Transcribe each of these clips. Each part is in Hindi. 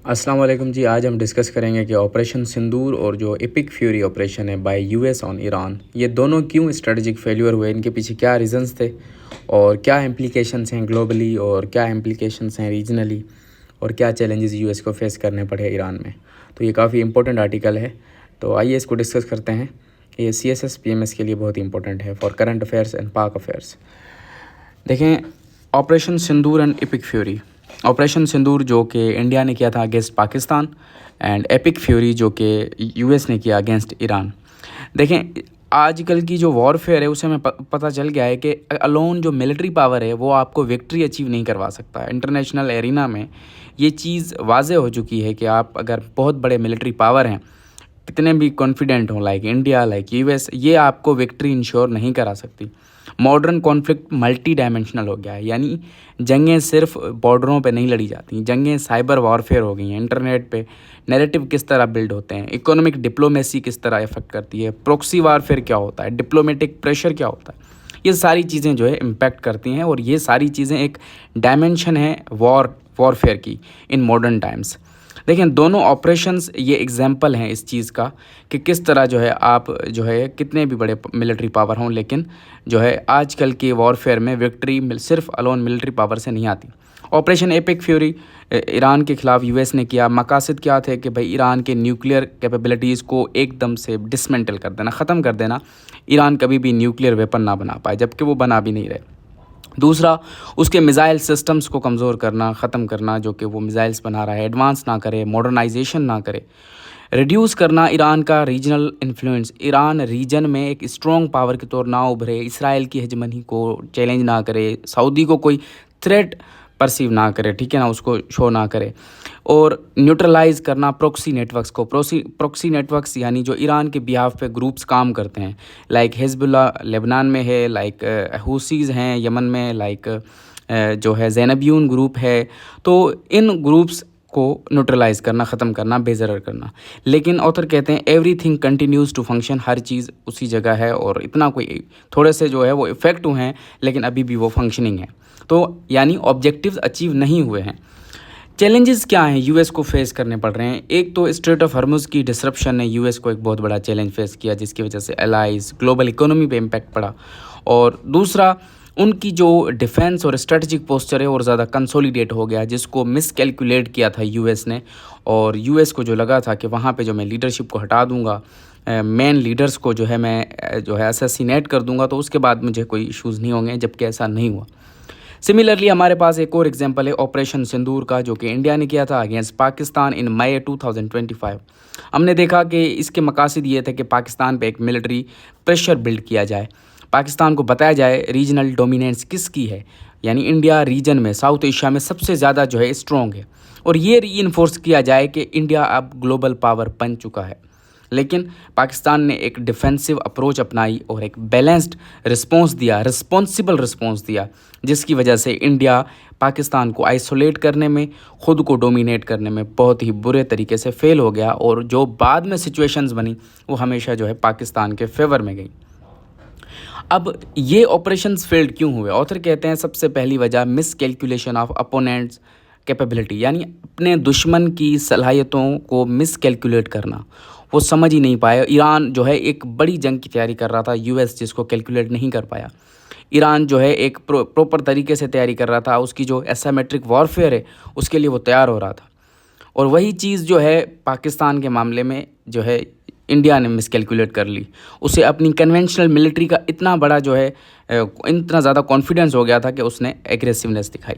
अस्सलाम वालेकुम जी। आज हम डिस्कस करेंगे कि ऑपरेशन सिंदूर और जो एपिक फ्यूरी ऑपरेशन है बाय यूएस ऑन ईरान, ये दोनों क्यों स्ट्रेटजिक फेल्यूर हुए, इनके पीछे क्या रीज़न्स थे और क्या इम्प्लिकेशंस हैं ग्लोबली और क्या इम्प्लिकेशंस हैं रीजनली और क्या चैलेंजेस यूएस को फेस करने पड़े ईरान में। तो ये काफ़ी इंपॉर्टेंट आर्टिकल है, तो आइए इसको डिस्कस करते हैं। ये CSS PMS के लिए बहुत इंपॉर्टेंट है for current affairs and Pak affairs. देखें, Operation Sindoor and Epic Fury. Operation Sindoor जो कि इंडिया ने किया था against Pakistan and Epic Fury जो कि यूएस ने किया अगेंस्ट ईरान। देखें, आजकल की जो वॉरफेयर है उसे हमें पता चल गया है कि अलोन जो मिलिट्री पावर है वो आपको विक्ट्री अचीव नहीं करवा सकता। इंटरनेशनल एरिना में ये चीज़ वाज़े हो चुकी है कि आप अगर बहुत बड़े मिलिट्री पावर हैं, कितने भी कॉन्फिडेंट हों लाइक इंडिया लाइक यूएस, ये आपको विक्ट्री इंश्योर नहीं करा सकती। मॉडर्न कॉन्फ्लिक्ट मल्टी डायमेंशनल हो गया है, यानी जंगें सिर्फ बॉर्डरों पे नहीं लड़ी जाती, जंगें साइबर वॉरफेयर हो गई हैं। इंटरनेट पे नैरेटिव किस तरह बिल्ड होते हैं, इकोनॉमिक डिप्लोमेसी किस तरह इफेक्ट करती है, प्रॉक्सी वॉरफेयर क्या होता है, डिप्लोमेटिक प्रेशर क्या होता है, ये सारी चीज़ें जो है इम्पैक्ट करती हैं। और ये सारी चीज़ें एक डायमेंशन है वॉरफेयर की इन मॉडर्न टाइम्स। देखें, दोनों ऑपरेशंस ये एग्जांपल हैं इस चीज़ का कि किस तरह जो है आप जो है कितने भी बड़े मिलिट्री पावर हों, लेकिन जो है आजकल के वॉरफेयर में विक्ट्री सिर्फ अलोन मिलिट्री पावर से नहीं आती। ऑपरेशन एपिक फ्यूरी ईरान के ख़िलाफ़ यूएस ने किया। मकासद क्या थे कि भाई ईरान के न्यूक्लियर कैपेबिलिटीज़ को एकदम से डिसमेंटल कर देना, ख़त्म कर देना। ईरान कभी भी न्यूक्लियर वेपन ना बना पाए, जबकि वो बना भी नहीं रहे। दूसरा, उसके मिज़ाइल सिस्टम्स को कमज़ोर करना, ख़त्म करना, जो कि वो मिज़ाइल्स बना रहा है, एडवांस ना करे, मॉडर्नाइजेशन ना करे। रिड्यूस करना ईरान का रीजनल इन्फ्लुएंस, ईरान रीजन में एक स्ट्रॉन्ग पावर के तौर ना उभरे, इसराइल की हेजमनी को चैलेंज ना करे, सऊदी को कोई थ्रेट परसीव ना करे, ठीक है ना, उसको शो ना करे। और न्यूट्रलाइज़ करना प्रॉक्सी नेटवर्क्स को। प्रॉक्सी नेटवर्क्स यानी जो ईरान के बिहाफ पे ग्रुप्स काम करते हैं, लाइक हिजबुल्लाह लेबनान में है, लाइक हूसीज़ हैं यमन में, लाइक जो है ज़ैनबियून ग्रुप है। तो इन ग्रुप्स को न्यूट्रलाइज़ करना, ख़त्म करना, बेज़रर करना। लेकिन ऑथर कहते हैं एवरीथिंग कंटिन्यूज़ टू फंक्शन, हर चीज़ उसी जगह है और इतना कोई थोड़े से जो है वो इफ़ेक्ट हुए हैं, लेकिन अभी भी वो फंक्शनिंग है। तो यानी ऑब्जेक्टिव्स अचीव नहीं हुए हैं। चैलेंजेस क्या हैं यूएस को फेस करने पड़ रहे हैं? एक तो स्ट्रेट ऑफ हॉर्मुज़ की डिसरप्शन ने यूएस को एक बहुत बड़ा चैलेंज फेस किया, जिसकी वजह से एलाइज ग्लोबल इकोनॉमी पे इम्पैक्ट पड़ा। और दूसरा, उनकी जो डिफेंस और स्ट्रेटजिक पोस्चर है और ज़्यादा कंसोलिडेट हो गया, जिसको मिस कैलकुलेट किया था यूएस ने। और यूएस को जो लगा था कि वहाँ पे जो मैं लीडरशिप को हटा दूँगा, मेन लीडर्स को जो है मैं जो है असैसिनेट कर दूँगा, तो उसके बाद मुझे कोई इश्यूज़ नहीं होंगे, जबकि ऐसा नहीं हुआ। सिमिलरली हमारे पास एक और एग्जांपल है ऑपरेशन सिंदूर का, जो कि इंडिया ने किया था अगेंस्ट पाकिस्तान इन मई 2025। हमने देखा कि इसके मकासद ये थे कि पाकिस्तान पे एक मिलिट्री प्रेशर बिल्ड किया जाए, पाकिस्तान को बताया जाए रीजनल डोमिनेंस किसकी है, यानी इंडिया रीजन में साउथ एशिया में सबसे ज़्यादा जो है स्ट्रॉन्ग है। और ये रीइंफोर्स किया जाए कि इंडिया अब ग्लोबल पावर बन चुका है। लेकिन पाकिस्तान ने एक डिफेंसिव अप्रोच अपनाई और एक बैलेंस्ड रिस्पॉन्स दिया, रिस्पॉन्सिबल रिस्पॉन्स दिया, जिसकी वजह से इंडिया पाकिस्तान को आइसोलेट करने में, ख़ुद को डोमिनेट करने में बहुत ही बुरे तरीके से फेल हो गया। और जो बाद में सिचुएशंस बनी वो हमेशा जो है पाकिस्तान के फेवर में गई। अब ये ऑपरेशंस फेल्ड क्यों हुए? ऑथर कहते हैं सबसे पहली वजह miss calculation of opponents capability, यानी अपने दुश्मन की सलाहियतों को मिस कैलकुलेट करना। वो समझ ही नहीं पाया। ईरान जो है एक बड़ी जंग की तैयारी कर रहा था, यूएस जिसको कैलकुलेट नहीं कर पाया। ईरान जो है एक प्रॉपर तरीके से तैयारी कर रहा था, उसकी जो एसिमेट्रिक वॉरफेयर है उसके लिए वो तैयार हो रहा था। और वही चीज़ जो है पाकिस्तान के मामले में जो है इंडिया ने मिसकैलकुलेट कर ली। उसे अपनी कन्वेंशनल मिलिट्री का इतना बड़ा जो है इतना ज़्यादा कॉन्फिडेंस हो गया था कि उसने एग्रेसिवनेस दिखाई।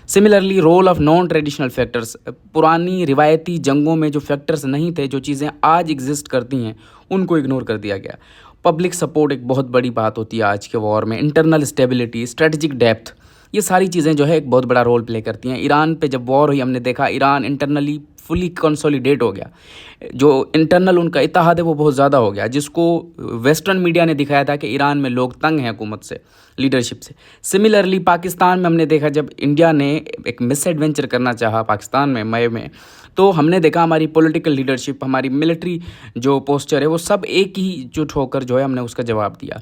Similarly role of non traditional factors, पुरानी रिवायती जंगों में जो फैक्टर्स नहीं थे, जो चीज़ें आज एग्जिस्ट करती हैं, उनको इग्नोर कर दिया गया। पब्लिक सपोर्ट एक बहुत बड़ी बात होती है आज के वॉर में। इंटरनल स्टेबिलिटी, स्ट्रेटजिक डेप्थ, ये सारी चीज़ें जो है एक बहुत बड़ा रोल प्ले करती हैं। ईरान पे जब वॉर हुई, हमने देखा ईरान इंटरनली फुली कंसोलिडेट हो गया। जो इंटरनल उनका इत्तेहाद है वो बहुत ज़्यादा हो गया, जिसको वेस्टर्न मीडिया ने दिखाया था कि ईरान में लोग तंग हैं हुकूमत से, लीडरशिप से। सिमिलरली पाकिस्तान में हमने देखा जब इंडिया ने एक मिस एडवेंचर करना चाहा पाकिस्तान में मई में, तो हमने देखा हमारी पॉलिटिकल लीडरशिप, हमारी मिलिट्री जो पोस्चर है वो सब एक ही जुट होकर जो है हमने उसका जवाब दिया।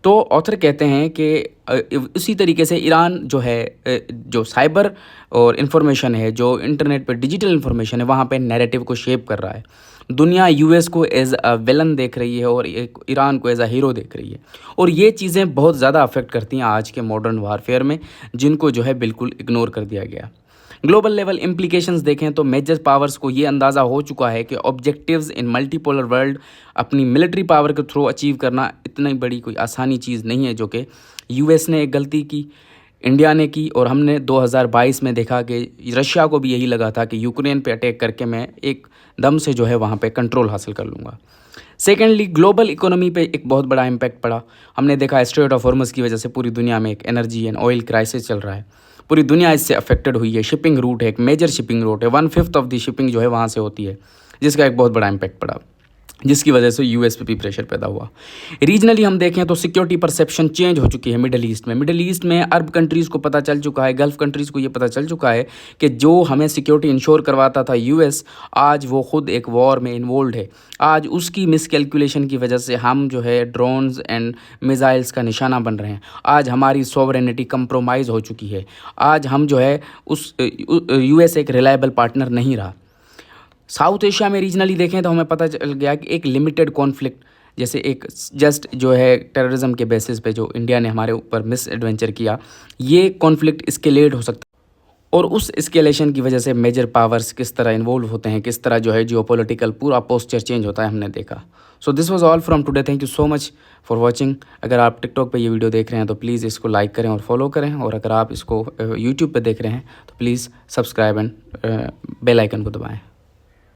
तो ऑथर कहते हैं कि उसी तरीके से ईरान जो है जो साइबर और इन्फॉर्मेशन है, जो इंटरनेट पे डिजिटल इन्फॉर्मेशन है, वहाँ पे नैरेटिव को शेप कर रहा है। दुनिया यूएस को एज अ विलन देख रही है और ईरान को एज अ हीरो देख रही है, और ये चीज़ें बहुत ज़्यादा अफेक्ट करती हैं आज के मॉडर्न वारफेयर में, जिनको जो है बिल्कुल इग्नोर कर दिया गया। ग्लोबल लेवल इम्प्लीकेशंस देखें तो मेजर पावर्स को ये अंदाज़ा हो चुका है कि ऑब्जेक्टिव्स इन मल्टीपोलर वर्ल्ड अपनी मिलिट्री पावर के थ्रू अचीव करना इतनी बड़ी कोई आसानी चीज़ नहीं है, जो कि यूएस ने एक गलती की, इंडिया ने की, और हमने 2022 में देखा कि रशिया को भी यही लगा था कि यूक्रेन पे अटैक करके मैं एक दम से जो है वहाँ पे कंट्रोल हासिल कर लूँगा। सेकेंडली ग्लोबल इकोनॉमी पे एक बहुत बड़ा इम्पैक्ट पड़ा। हमने देखा स्ट्रेट ऑफ हॉर्मज़ की वजह से पूरी दुनिया में एक एनर्जी एंड ऑयल क्राइसिस चल रहा है, पूरी दुनिया इससे अफेक्टेड हुई है। शिपिंग रूट है, एक मेजर शिपिंग रूट है, 1/5 ऑफ द शिपिंग जो है वहाँ से होती है, जिसका एक बहुत बड़ा इम्पैक्ट पड़ा, जिसकी वजह से यूएस पे भी प्रेशर पैदा हुआ। रीजनली हम देखें तो सिक्योरिटी परसेप्शन चेंज हो चुकी है मिडिल ईस्ट में अरब कंट्रीज़ को पता चल चुका है, गल्फ़ कंट्रीज़ को ये पता चल चुका है कि जो हमें सिक्योरिटी इंश्योर करवाता था यूएस, आज वो खुद एक वॉर में इन्वॉल्व है। आज उसकी मिसकैलकुलेशन की वजह से हम जो है ड्रोन्स एंड मिसाइल्स का निशाना बन रहे हैं। आज हमारी सॉवरेनिटी कंप्रोमाइज़ हो चुकी है। आज हम जो है उस यूएस एक रिलायबल पार्टनर नहीं रहा। साउथ एशिया में रीजनली देखें तो हमें पता चल गया कि एक लिमिटेड कॉन्फ्लिक्ट, जैसे एक जस्ट जो है टेररिज्म के बेसिस पे जो इंडिया ने हमारे ऊपर मिस एडवेंचर किया, ये कॉन्फ्लिक्ट एस्केलेट हो सकता है, और उस एस्केलेशन की वजह से मेजर पावर्स किस तरह इन्वॉल्व होते हैं, किस तरह जो है जियोपॉलिटिकल पूरा पोस्चर चेंज होता है, हमने देखा। So this was all from today. Thank you so much for watching. अगर आप टिकटॉक पे ये वीडियो देख रहे हैं तो प्लीज़ इसको लाइक करें और फॉलो करें, और अगर आप इसको यूट्यूब पे देख रहे हैं तो please subscribe and bell icon को दबाएं।